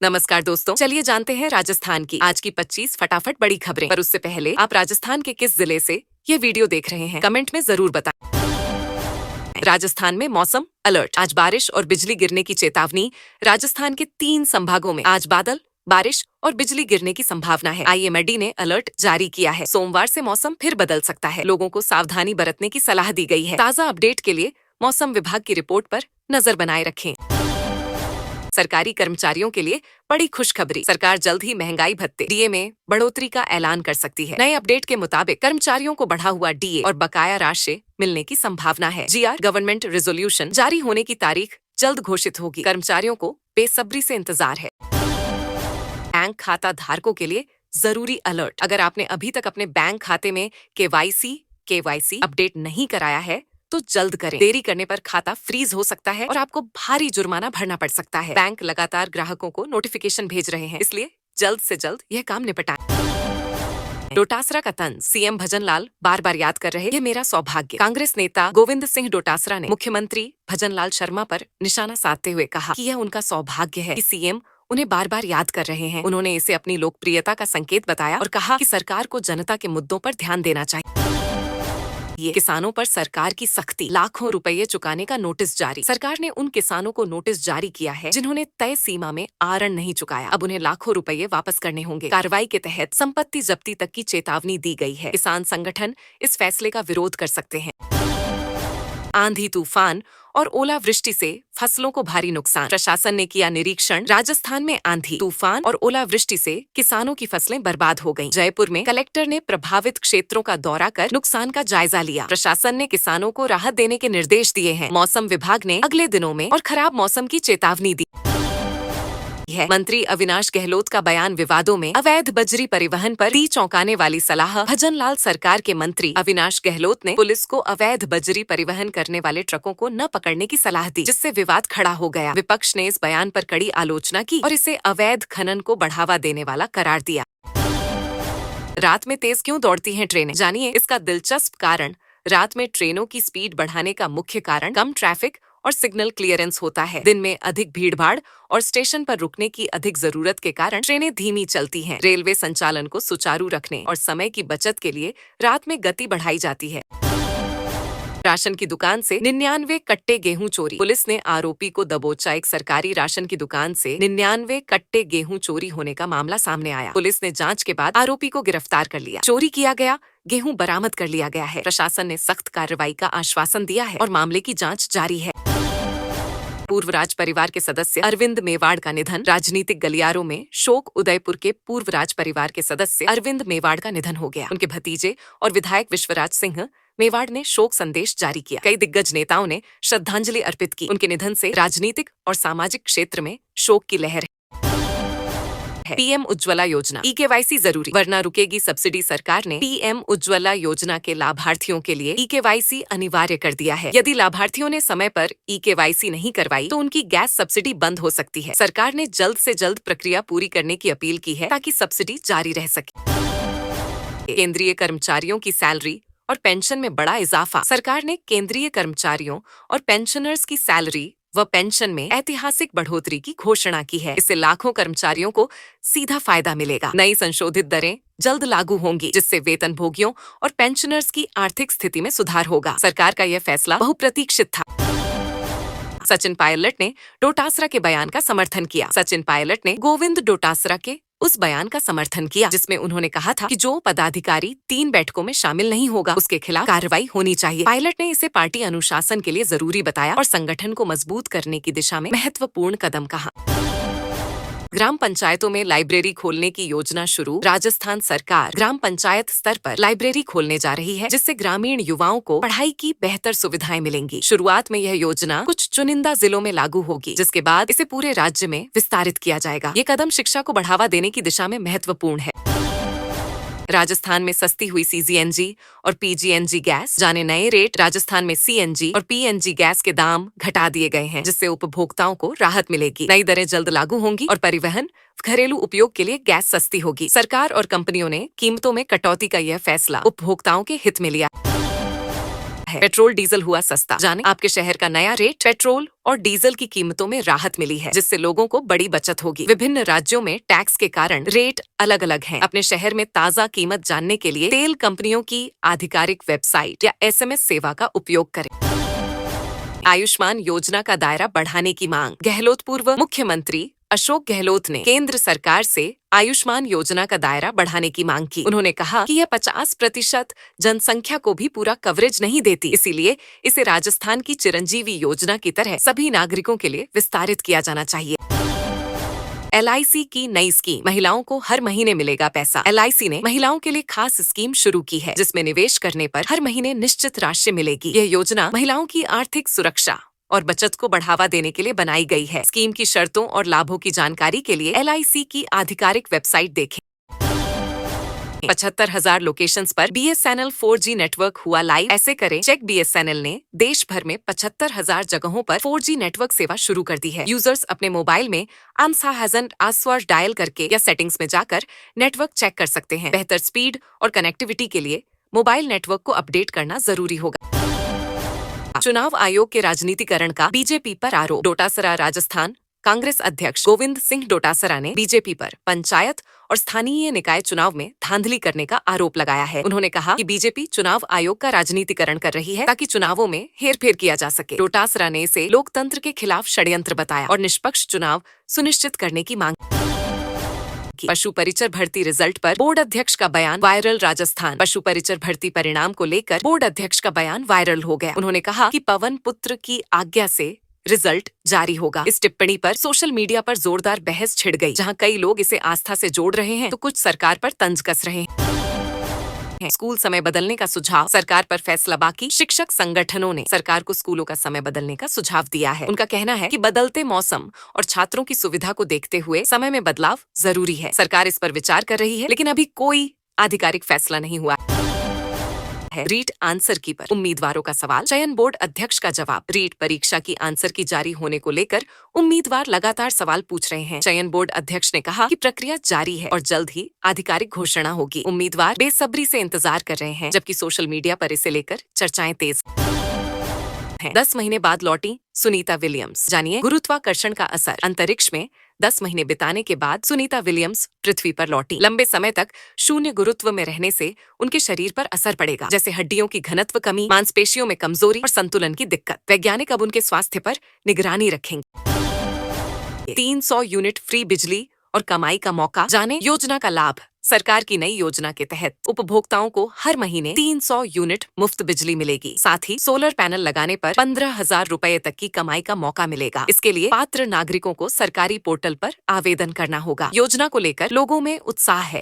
नमस्कार दोस्तों, चलिए जानते हैं राजस्थान की आज की 25 फटाफट बड़ी खबरें। पर उससे पहले आप राजस्थान के किस जिले से ये वीडियो देख रहे हैं, कमेंट में जरूर बताएं। राजस्थान में मौसम अलर्ट, आज बारिश और बिजली गिरने की चेतावनी। राजस्थान के 3 संभागों में आज बादल, बारिश और बिजली गिरने की संभावना है। IMD ने अलर्ट जारी किया है। सोमवार से मौसम फिर बदल सकता है, लोगों को सावधानी बरतने की सलाह दी गई है। ताजा अपडेट के लिए मौसम विभाग की रिपोर्ट पर नजर बनाए रखें। सरकारी कर्मचारियों के लिए बड़ी खुशखबरी, सरकार जल्द ही महंगाई भत्ते DA में बढ़ोतरी का ऐलान कर सकती है। नए अपडेट के मुताबिक कर्मचारियों को बढ़ा हुआ DA और बकाया राशि मिलने की संभावना है। GR गवर्नमेंट रेजोल्यूशन जारी होने की तारीख जल्द घोषित होगी। कर्मचारियों को बेसब्री से इंतजार है। बैंक खाता धारकों के लिए जरूरी अलर्ट, अगर आपने अभी तक अपने बैंक खाते में KYC अपडेट नहीं कराया है तो जल्द करें। देरी करने पर खाता फ्रीज हो सकता है और आपको भारी जुर्माना भरना पड़ सकता है। बैंक लगातार ग्राहकों को नोटिफिकेशन भेज रहे हैं, इसलिए जल्द से जल्द यह काम निपटाएं। डोटासरा का तंज, CM भजन लाल बार बार याद कर रहे, ये मेरा सौभाग्य। कांग्रेस नेता गोविंद सिंह डोटासरा ने मुख्यमंत्री भजन लाल शर्मा पर निशाना साधते हुए कहा कि यह उनका सौभाग्य है कि CM उन्हें बार बार याद कर रहे हैं। उन्होंने इसे अपनी लोकप्रियता का संकेत बताया और कहा कि सरकार को जनता के मुद्दों पर ध्यान देना चाहिए। किसानों पर सरकार की सख्ती, लाखों रुपए चुकाने का नोटिस जारी। सरकार ने उन किसानों को नोटिस जारी किया है जिन्होंने तय सीमा में आरण नहीं चुकाया। अब उन्हें लाखों रुपए वापस करने होंगे। कार्रवाई के तहत संपत्ति जब्ती तक की चेतावनी दी गई है। किसान संगठन इस फैसले का विरोध कर सकते हैं। आंधी तूफान और ओलावृष्टि से फसलों को भारी नुकसान, प्रशासन ने किया निरीक्षण। राजस्थान में आंधी तूफान और ओलावृष्टि से किसानों की फसलें बर्बाद हो गईं। जयपुर में कलेक्टर ने प्रभावित क्षेत्रों का दौरा कर नुकसान का जायजा लिया। प्रशासन ने किसानों को राहत देने के निर्देश दिए हैं। मौसम विभाग ने अगले दिनों में और खराब मौसम की चेतावनी दी है। मंत्री अविनाश गहलोत का बयान विवादों में, अवैध बजरी परिवहन पर दी चौंकाने वाली सलाह। भजन लाल सरकार के मंत्री अविनाश गहलोत ने पुलिस को अवैध बजरी परिवहन करने वाले ट्रकों को न पकड़ने की सलाह दी, जिससे विवाद खड़ा हो गया। विपक्ष ने इस बयान पर कड़ी आलोचना की और इसे अवैध खनन को बढ़ावा देने वाला करार दिया। रात में तेज क्यों दौड़ती हैं ट्रेनें, जानिए इसका दिलचस्प कारण। रात में ट्रेनों की स्पीड बढ़ाने का मुख्य कारण कम ट्रैफिक और सिग्नल क्लियरेंस होता है। दिन में अधिक भीड़भाड़ और स्टेशन पर रुकने की अधिक जरूरत के कारण ट्रेनें धीमी चलती हैं। रेलवे संचालन को सुचारू रखने और समय की बचत के लिए रात में गति बढ़ाई जाती है। राशन की दुकान से 99 कट्टे गेहूं चोरी, पुलिस ने आरोपी को दबोचा। एक सरकारी राशन की दुकान से 99 कट्टे गेहूं चोरी होने का मामला सामने आया। पुलिस ने जांच के बाद आरोपी को गिरफ्तार कर लिया। चोरी किया गया गेहूं बरामद कर लिया गया है। प्रशासन ने सख्त कार्रवाई का आश्वासन दिया है और मामले की जांच जारी है। पूर्व राज परिवार के सदस्य अरविंद मेवाड़ का निधन, राजनीतिक गलियारों में शोक। उदयपुर के पूर्व राज परिवार के सदस्य अरविंद मेवाड़ का निधन हो गया। उनके भतीजे और विधायक विश्वराज सिंह मेवाड़ ने शोक संदेश जारी किया। कई दिग्गज नेताओं ने श्रद्धांजलि अर्पित की। उनके निधन से राजनीतिक और सामाजिक क्षेत्र में शोक की लहर है। PM उज्ज्वला योजना, EKYC जरूरी वरना रुकेगी सब्सिडी। सरकार ने PM उज्ज्वला योजना के लाभार्थियों के लिए EKYC अनिवार्य कर दिया है। यदि लाभार्थियों ने समय पर EKYC नहीं करवाई तो उनकी गैस सब्सिडी बंद हो सकती है। सरकार ने जल्द से जल्द प्रक्रिया पूरी करने की अपील की है ताकि सब्सिडी जारी रह सके। केंद्रीय कर्मचारियों की सैलरी और पेंशन में बड़ा इजाफा, सरकार ने केंद्रीय कर्मचारियों और पेंशनर्स की सैलरी व पेंशन में ऐतिहासिक बढ़ोतरी की घोषणा की है। इससे लाखों कर्मचारियों को सीधा फायदा मिलेगा। नई संशोधित दरें जल्द लागू होंगी, जिससे वेतनभोगियों और पेंशनर्स की आर्थिक स्थिति में सुधार होगा। सरकार का यह फैसला बहुप्रतीक्षित था। सचिन पायलट ने डोटासरा के बयान का समर्थन किया। सचिन पायलट ने गोविंद डोटासरा के उस बयान का समर्थन किया जिसमें उन्होंने कहा था कि जो पदाधिकारी 3 बैठकों में शामिल नहीं होगा उसके खिलाफ कार्रवाई होनी चाहिए। पायलट ने इसे पार्टी अनुशासन के लिए जरूरी बताया और संगठन को मजबूत करने की दिशा में महत्वपूर्ण कदम कहा। ग्राम पंचायतों में लाइब्रेरी खोलने की योजना शुरू, राजस्थान सरकार ग्राम पंचायत स्तर पर लाइब्रेरी खोलने जा रही है, जिससे ग्रामीण युवाओं को पढ़ाई की बेहतर सुविधाएं मिलेंगी। शुरुआत में यह योजना कुछ चुनिंदा जिलों में लागू होगी, जिसके बाद इसे पूरे राज्य में विस्तारित किया जाएगा। ये कदम शिक्षा को बढ़ावा देने की दिशा में महत्वपूर्ण है। राजस्थान में सस्ती हुई CGNG और PGNG गैस, जाने नए रेट। राजस्थान में CNG और PNG गैस के दाम घटा दिए गए हैं, जिससे उपभोक्ताओं को राहत मिलेगी। नई दरें जल्द लागू होंगी और परिवहन, घरेलू उपयोग के लिए गैस सस्ती होगी। सरकार और कंपनियों ने कीमतों में कटौती का यह फैसला उपभोक्ताओं के हित में लिया है। पेट्रोल डीजल हुआ सस्ता, जाने आपके शहर का नया रेट। पेट्रोल और डीजल की कीमतों में राहत मिली है, जिससे लोगों को बड़ी बचत होगी। विभिन्न राज्यों में टैक्स के कारण रेट अलग अलग हैं। अपने शहर में ताज़ा कीमत जानने के लिए तेल कंपनियों की आधिकारिक वेबसाइट या SMS सेवा का उपयोग करें। आयुष्मान योजना का दायरा बढ़ाने की मांग। गहलोत पूर्व मुख्यमंत्री अशोक गहलोत ने केंद्र सरकार से आयुष्मान योजना का दायरा बढ़ाने की मांग की। उन्होंने कहा कि यह 50% जनसंख्या को भी पूरा कवरेज नहीं देती, इसीलिए इसे राजस्थान की चिरंजीवी योजना की तरह सभी नागरिकों के लिए विस्तारित किया जाना चाहिए। LIC की नई स्कीम, महिलाओं को हर महीने मिलेगा पैसा। LIC ने महिलाओं के लिए खास स्कीम शुरू की है, जिसमें निवेश करने पर हर महीने निश्चित राशि मिलेगी। यह योजना महिलाओं की आर्थिक सुरक्षा और बचत को बढ़ावा देने के लिए बनाई गई है। स्कीम की शर्तों और लाभों की जानकारी के लिए LIC की आधिकारिक वेबसाइट देखें। 75,000 लोकेशंस पर BSNL 4G नेटवर्क हुआ लाइव। ऐसे करें चेक। BSNL ने देश भर में 75,000 जगहों पर 4G नेटवर्क सेवा शुरू कर दी है। यूजर्स अपने मोबाइल में आस्वाज डायल करके या सेटिंग्स में जाकर नेटवर्क चेक कर सकते हैं। बेहतर स्पीड और कनेक्टिविटी के लिए मोबाइल नेटवर्क को अपडेट करना जरूरी होगा। चुनाव आयोग के राजनीतिकरण का बीजेपी पर आरोप। डोटासरा राजस्थान कांग्रेस अध्यक्ष गोविंद सिंह डोटासरा ने बीजेपी पर पंचायत और स्थानीय निकाय चुनाव में धांधली करने का आरोप लगाया है। उन्होंने कहा कि बीजेपी चुनाव आयोग का राजनीतिकरण कर रही है ताकि चुनावों में हेरफेर किया जा सके। डोटासरा ने इसे लोकतंत्र के खिलाफ षड्यंत्र बताया और निष्पक्ष चुनाव सुनिश्चित करने की मांग की। पशु परिचर भर्ती रिजल्ट पर बोर्ड अध्यक्ष का बयान वायरल। राजस्थान पशु परिचर भर्ती परिणाम को लेकर बोर्ड अध्यक्ष का बयान वायरल हो गया। उन्होंने कहा कि पवन पुत्र की आज्ञा से रिजल्ट जारी होगा। इस टिप्पणी पर सोशल मीडिया पर जोरदार बहस छिड़ गई, जहां कई लोग इसे आस्था से जोड़ रहे हैं तो कुछ सरकार पर तंज कस रहे हैं। स्कूल समय बदलने का सुझाव, सरकार पर फैसला बाकी। शिक्षक संगठनों ने सरकार को स्कूलों का समय बदलने का सुझाव दिया है। उनका कहना है कि बदलते मौसम और छात्रों की सुविधा को देखते हुए समय में बदलाव जरूरी है। सरकार इस पर विचार कर रही है, लेकिन अभी कोई आधिकारिक फैसला नहीं हुआ है। रीट आंसर की पर उम्मीदवारों का सवाल, चयन बोर्ड अध्यक्ष का जवाब। रीट परीक्षा की आंसर की जारी होने को लेकर उम्मीदवार लगातार सवाल पूछ रहे हैं। चयन बोर्ड अध्यक्ष ने कहा कि प्रक्रिया जारी है और जल्द ही आधिकारिक घोषणा होगी। उम्मीदवार बेसब्री से इंतजार कर रहे हैं, जबकि सोशल मीडिया पर इसे लेकर चर्चाएं तेज हैं। 10 महीने बाद लौटी सुनीता विलियम्स। जानिए गुरुत्वाकर्षण का असर। अंतरिक्ष में 10 महीने बिताने के बाद सुनीता विलियम्स पृथ्वी पर लौटी। लंबे समय तक शून्य गुरुत्व में रहने से उनके शरीर पर असर पड़ेगा, जैसे हड्डियों की घनत्व कमी, मांसपेशियों में कमजोरी और संतुलन की दिक्कत। वैज्ञानिक अब उनके स्वास्थ्य पर निगरानी रखेंगे। 300 यूनिट फ्री बिजली और कमाई का मौका। जाने योजना का लाभ। सरकार की नई योजना के तहत उपभोक्ताओं को हर महीने 300 यूनिट मुफ्त बिजली मिलेगी। साथ ही सोलर पैनल लगाने पर 15,000 रुपए तक की कमाई का मौका मिलेगा। इसके लिए पात्र नागरिकों को सरकारी पोर्टल पर आवेदन करना होगा। योजना को लेकर लोगों में उत्साह है।